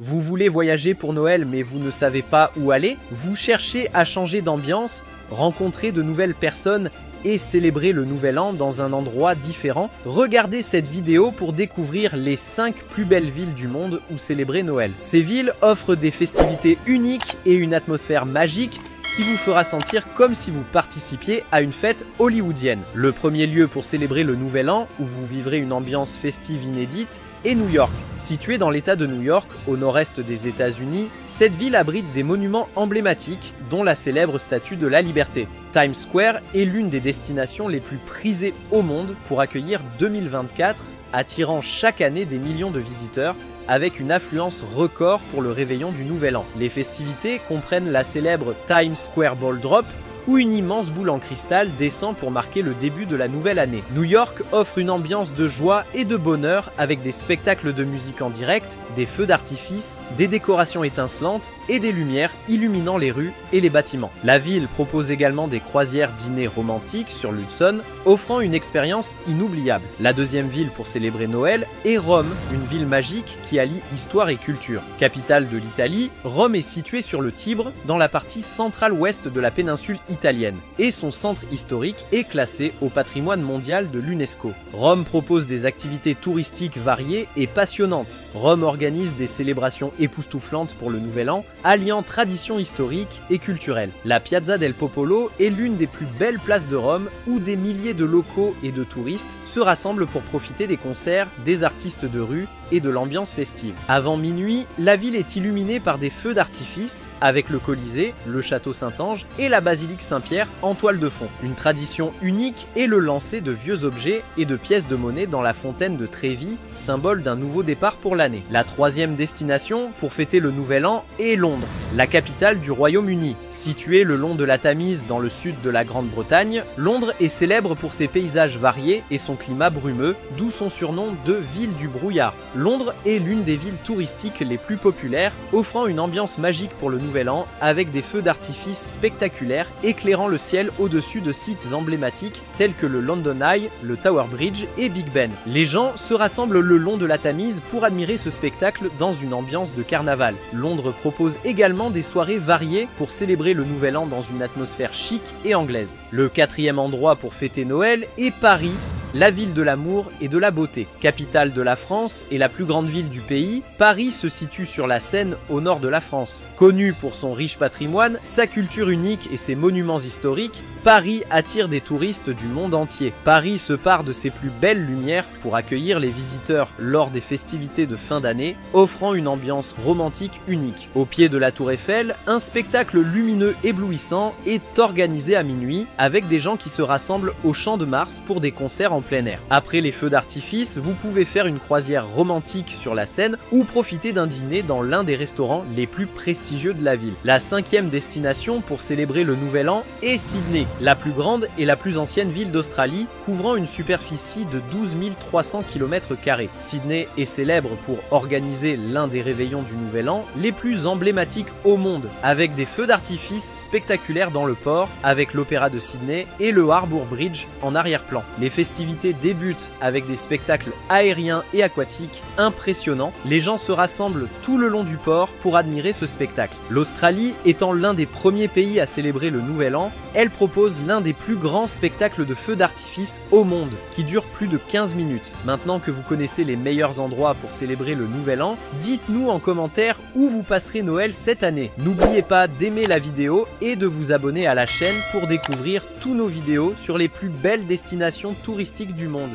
Vous voulez voyager pour Noël mais vous ne savez pas où aller? Vous cherchez à changer d'ambiance, rencontrer de nouvelles personnes et célébrer le nouvel an dans un endroit différent? Regardez cette vidéo pour découvrir les 5 plus belles villes du monde où célébrer Noël. Ces villes offrent des festivités uniques et une atmosphère magique qui vous fera sentir comme si vous participiez à une fête hollywoodienne. Le premier lieu pour célébrer le nouvel an, où vous vivrez une ambiance festive inédite, est New York. Située dans l'état de New York, au nord-est des États-Unis, cette ville abrite des monuments emblématiques, dont la célèbre Statue de la Liberté. Times Square est l'une des destinations les plus prisées au monde pour accueillir 2024, attirant chaque année des millions de visiteurs, avec une affluence record pour le réveillon du Nouvel An. Les festivités comprennent la célèbre Times Square Ball Drop, où une immense boule en cristal descend pour marquer le début de la nouvelle année. New York offre une ambiance de joie et de bonheur avec des spectacles de musique en direct, des feux d'artifice, des décorations étincelantes et des lumières illuminant les rues et les bâtiments. La ville propose également des croisières dîners romantiques sur l'Hudson, offrant une expérience inoubliable. La deuxième ville pour célébrer Noël est Rome, une ville magique qui allie histoire et culture. Capitale de l'Italie, Rome est située sur le Tibre, dans la partie centrale-ouest de la péninsule italienne, et son centre historique est classé au patrimoine mondial de l'UNESCO. Rome propose des activités touristiques variées et passionnantes. Rome organise des célébrations époustouflantes pour le Nouvel An, alliant tradition historique et culturelle. La Piazza del Popolo est l'une des plus belles places de Rome, où des milliers de locaux et de touristes se rassemblent pour profiter des concerts, des artistes de rue et de l'ambiance festive. Avant minuit, la ville est illuminée par des feux d'artifice, avec le Colisée, le château Saint-Ange et la basilique Saint-Pierre en toile de fond. Une tradition unique est le lancer de vieux objets et de pièces de monnaie dans la fontaine de Trévi, symbole d'un nouveau départ pour l'année. La troisième destination pour fêter le Nouvel An est Londres, la capitale du Royaume-Uni. Située le long de la Tamise dans le sud de la Grande-Bretagne, Londres est célèbre pour ses paysages variés et son climat brumeux, d'où son surnom de ville du brouillard. Londres est l'une des villes touristiques les plus populaires, offrant une ambiance magique pour le Nouvel An avec des feux d'artifice spectaculaires éclairant le ciel au-dessus de sites emblématiques tels que le London Eye, le Tower Bridge et Big Ben. Les gens se rassemblent le long de la Tamise pour admirer ce spectacle dans une ambiance de carnaval. Londres propose également des soirées variées pour célébrer le Nouvel An dans une atmosphère chic et anglaise. Le quatrième endroit pour fêter Noël est Paris, la ville de l'amour et de la beauté. Capitale de la France et la plus grande ville du pays, Paris se situe sur la Seine au nord de la France. Connue pour son riche patrimoine, sa culture unique et ses monuments historiques, Paris attire des touristes du monde entier. Paris se pare de ses plus belles lumières pour accueillir les visiteurs lors des festivités de fin d'année, offrant une ambiance romantique unique. Au pied de la Tour Eiffel, un spectacle lumineux éblouissant est organisé à minuit avec des gens qui se rassemblent au Champ de Mars pour des concerts en plein air. Après les feux d'artifice, vous pouvez faire une croisière romantique sur la Seine ou profiter d'un dîner dans l'un des restaurants les plus prestigieux de la ville. La cinquième destination pour célébrer le Nouvel An est Sydney, la plus grande et la plus ancienne ville d'Australie, couvrant une superficie de 12 300 km². Sydney est célèbre pour organiser l'un des réveillons du Nouvel An les plus emblématiques au monde, avec des feux d'artifice spectaculaires dans le port, avec l'Opéra de Sydney et le Harbour Bridge en arrière-plan. Les festivités débutent avec des spectacles aériens et aquatiques impressionnants. Les gens se rassemblent tout le long du port pour admirer ce spectacle. L'Australie étant l'un des premiers pays à célébrer le Nouvel An, elle propose l'un des plus grands spectacles de feux d'artifice au monde, qui dure plus de 15 minutes. Maintenant que vous connaissez les meilleurs endroits pour célébrer le Nouvel An, dites-nous en commentaire où vous passerez Noël cette année. N'oubliez pas d'aimer la vidéo et de vous abonner à la chaîne pour découvrir tous nos vidéos sur les plus belles destinations touristiques du monde.